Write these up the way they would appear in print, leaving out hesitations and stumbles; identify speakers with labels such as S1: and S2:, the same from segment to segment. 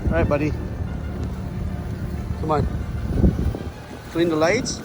S1: All right, buddy. Come on. Clean the lights.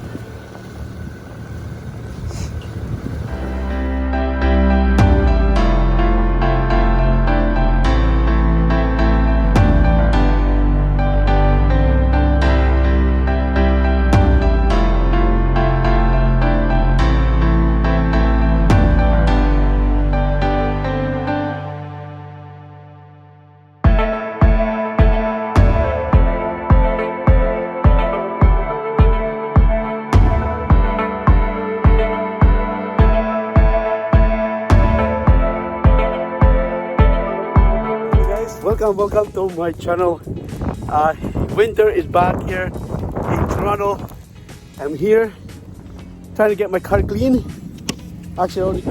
S1: Welcome to my channel. Winter is back here in Toronto. I'm here trying to get my car clean. Actually,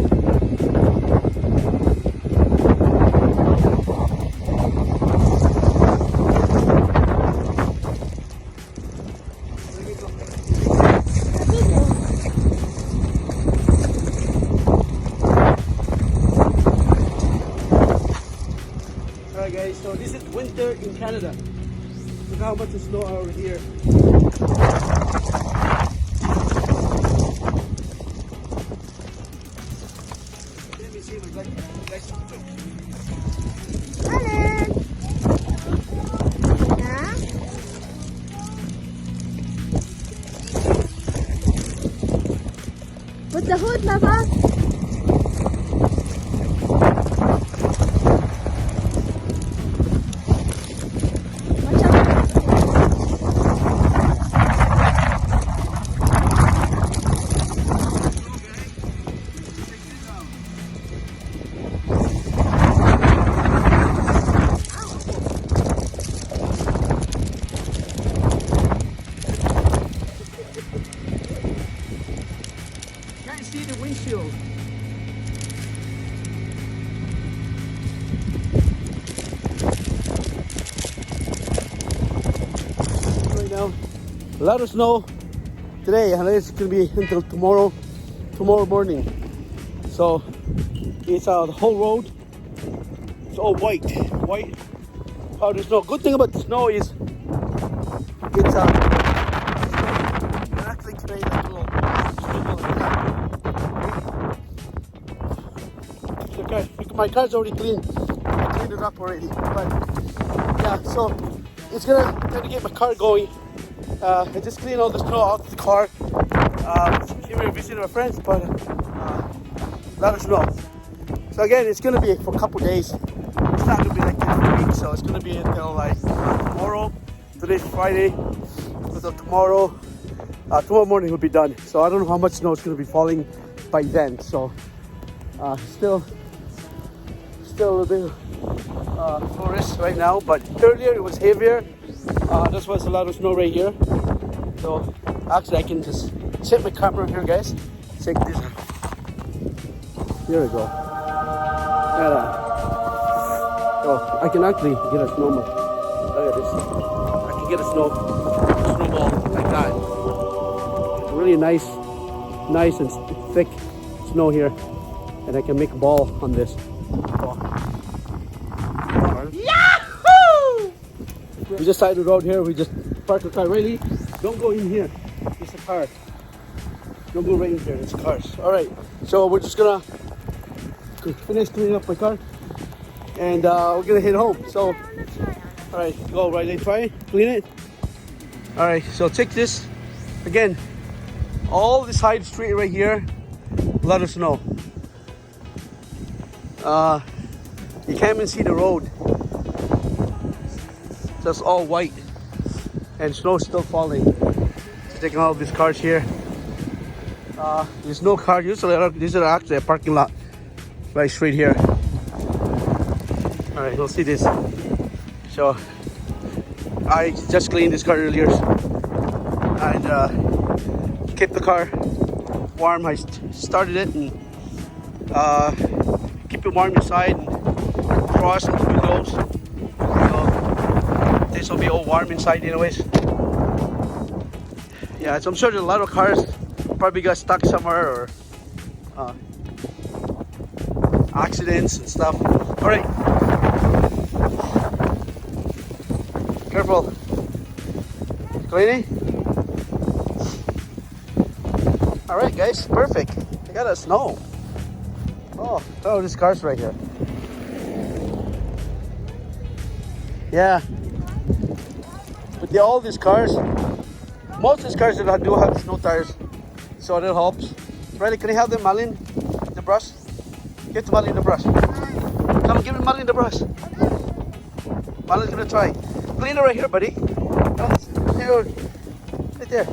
S1: alright guys, so this is winter in Canada. Look how much is snow over here. Let me see my guys.
S2: Alan! Yeah? With the hood, Papa?
S1: See the windshield. Right now, a lot of snow today, and it's gonna be until tomorrow morning. So it's the whole road. It's all white powder snow. Good thing about the snow is it's actually today like a little snowball like that. Okay, my car's already clean. I cleaned it up already. But yeah, so it's gonna try to get my car going. I just cleaned all the snow out of the car. Came here visiting my friends, but a lot of snow. So again, it's gonna be for a couple days. It's not gonna be like this for weeks. So it's gonna be until like tomorrow. Today's Friday. Until tomorrow. Tomorrow morning will be done. So I don't know how much snow is gonna be falling by then. So still a little bit forest right now, but earlier it was heavier. This was a lot of snow right here. So actually I can just set my camera here, guys. Check this out. Here we go. So I can actually get a snowman. Look at this. I can get a snowball like that. It's really nice and thick snow here, and I can make a ball on this. Yahoo! We just side the road here. We just park the car. Really, don't go in here. It's a car. Don't go right in here. It's cars. All right. So we're just gonna finish cleaning up my car, and we're gonna head home. So, all right, go right. Let's try it. Clean it. All right. So check this again. All the side street right here, a lot of snow. You can't even see the road. Just all white, and snow still falling. Just taking all of these cars here. There's no car. Usually, this is actually a parking lot right straight here. All right, we'll see this. So I just cleaned this car earlier and kept the car warm. I started it and keep it warm inside and frost on the windows. So this will be all warm inside anyways. Yeah, so I'm sure there's a lot of cars probably got stuck somewhere or accidents and stuff. All right. careful. Cleaning? Alright guys, perfect. I got a snow. Oh, this car's right here. Yeah. With all these cars, most of these cars do have snow tires, so that helps. Riley, can you have the Malin, the brush? Get the Malin the brush. Come on, give me Malin the brush. Malin's gonna try. Clean it right here, buddy. Here, right there.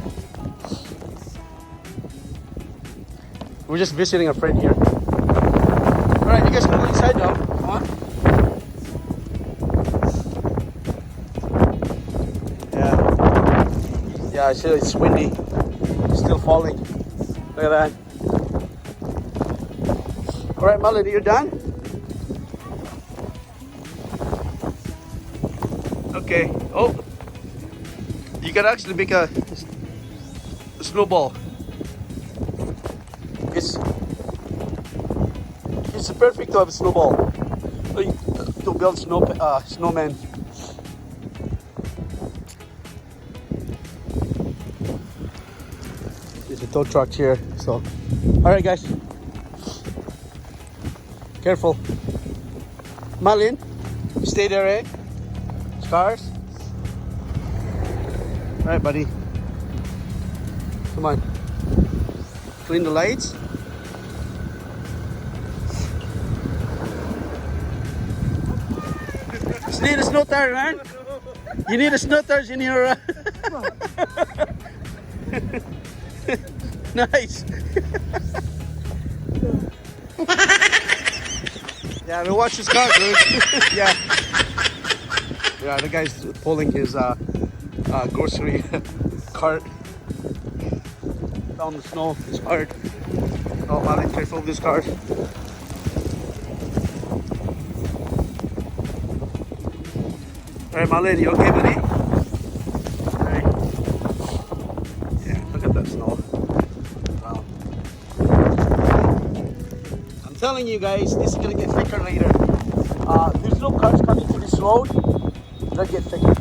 S1: We're just visiting a friend here. Alright, you guys can go inside now. Come on. Yeah, I see it's windy. It's still falling. Look at that. Alright, Malin, you're done? Okay. Oh, you can actually make a snowball. It's perfect to have a snowball. To build snowman. There's a tow truck here. So, all right, guys. Careful. Malin, stay there, eh? Cars. All right, buddy. Come on. Clean the lights. You need a snow tire, man. You need a snow tire in here. Nice. Yeah, we watch his car, dude. Yeah. Yeah, the guy's pulling his grocery cart down the snow. It's hard. Oh, Malin, careful of these cars. Alright, Malin, you okay, buddy? Alright. Yeah, look at that snow. Wow. I'm telling you guys, this is gonna get thicker later. There's no cars coming to this road. It'll get thicker.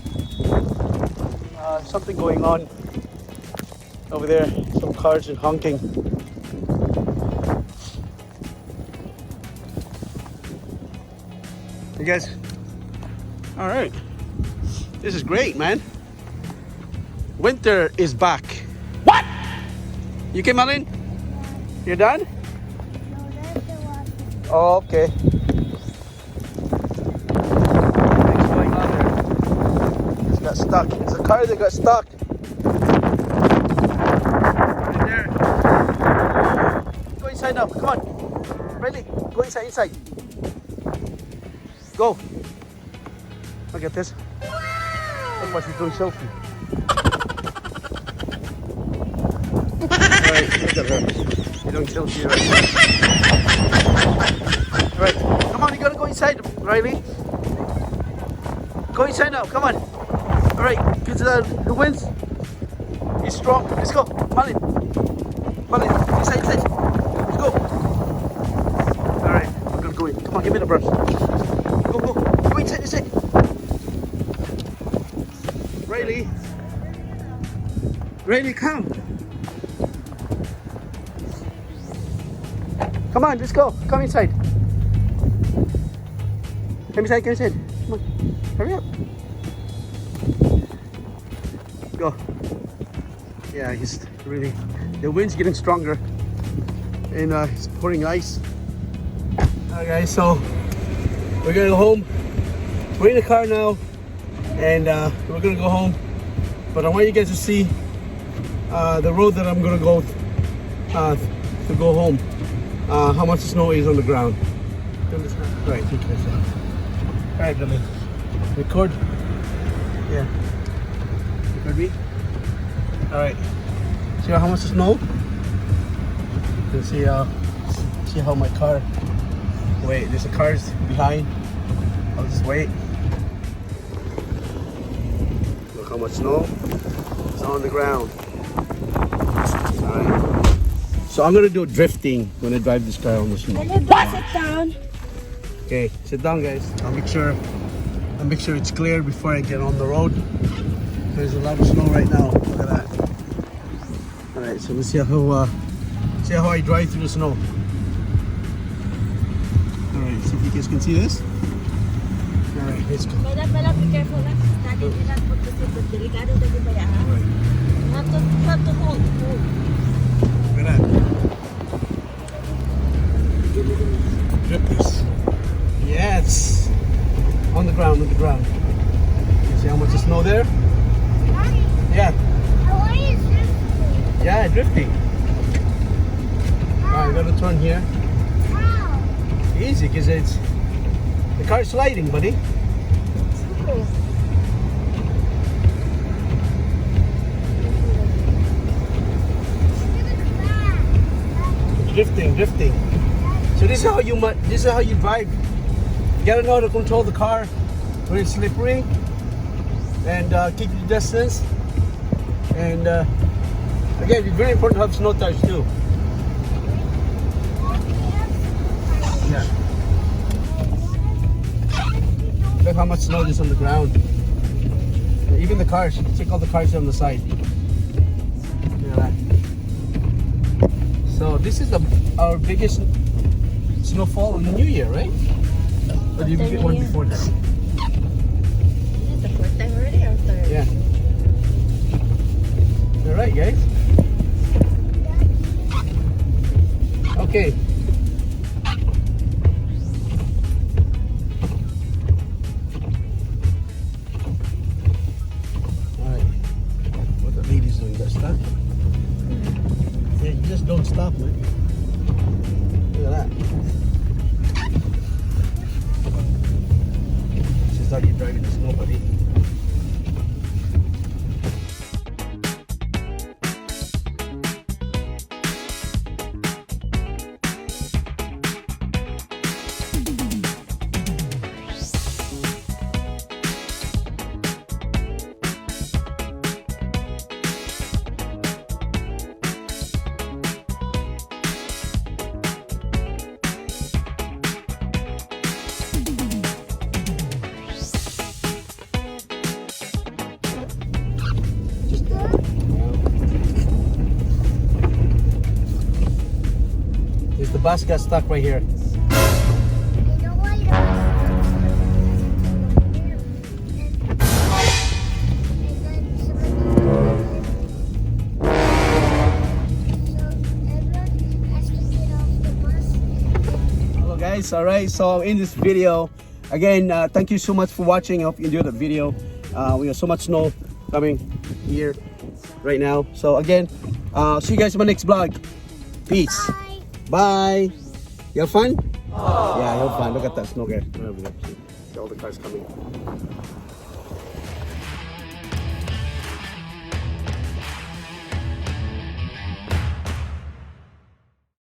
S1: Something going on over there. Some cars are honking. You guys, all right. This is great, man. Winter is back. What? You came on in? You're done?
S2: No, there's the one.
S1: Oh, okay. What's going on there? It's got stuck. It's a car that got stuck. Right there. Go inside now. Come on. Ready? Go inside. Go. Look at this. Look what she's doing selfie. Alright, look at her. You're doing selfie right. Right. Come on, you gotta go inside, Riley. Go inside now, come on. Alright, because the winds is strong. Let's go. Malin, inside. Let's go. Alright, we're gonna go in. Come on, give me the brush. Go inside. Riley, come. Come on, let's go. Come inside. Come inside. Come on. Hurry up. Go. Yeah, he's really, the wind's getting stronger and it's pouring ice. Alright guys, so we're gonna go home. We're in the car now and we're gonna go home. But I want you guys to see the road that I'm gonna go to go home. How much snow is on the ground. Right, take this out. Alright, let me record. Yeah. Record me. Alright. See how much snow? You can see how my car. Wait, there's a cars behind. I'll just wait. Look how much snow is on the ground. Alright. So I'm gonna do drifting when I drive this car on the snow.
S2: Sit down.
S1: Okay, sit down guys. I'll make sure I make sure it's clear before I get on the road. There's a lot of snow right now. Look at that. All right, so let's see how I drive through the snow. All right, see if you guys can see this. All right, let's go.
S2: Be careful lang. Study din lang po kasi delikado din ba yan? Not to hold.
S1: Look at that. Grip this. Yes. On the ground, See how much snow there?
S2: Daddy,
S1: Yeah.
S2: why is this?
S1: Yeah, drifting. Alright, gotta turn here.
S2: How?
S1: Easy, because the car's sliding, buddy. Drifting. So this is how you drive. You gotta know how to control the car when it's slippery, and keep your distance. And again, it's very important to have snow tires too. Yeah. Look how much snow is on the ground. Even the cars. Check all the cars on the side. Look at that. So this is our biggest snowfall on the New Year, right? Or did we get one before that?
S2: Is it the fourth time already or third?
S1: Yeah. All right, guys. Okay. All right. What the lady's doing? Got stuck? Yeah, you just don't stop, man. Look at that. This is how you drive in the snow, buddy. The bus got stuck right here.
S2: You know why
S1: Hello guys, alright, so in this video, again, thank you so much for watching. I hope you enjoyed the video. We have so much snow coming here right now. So again, see you guys in my next vlog. Peace. Bye. You have fun? Yeah, you have fun. Look at that snow there. See all the cars coming.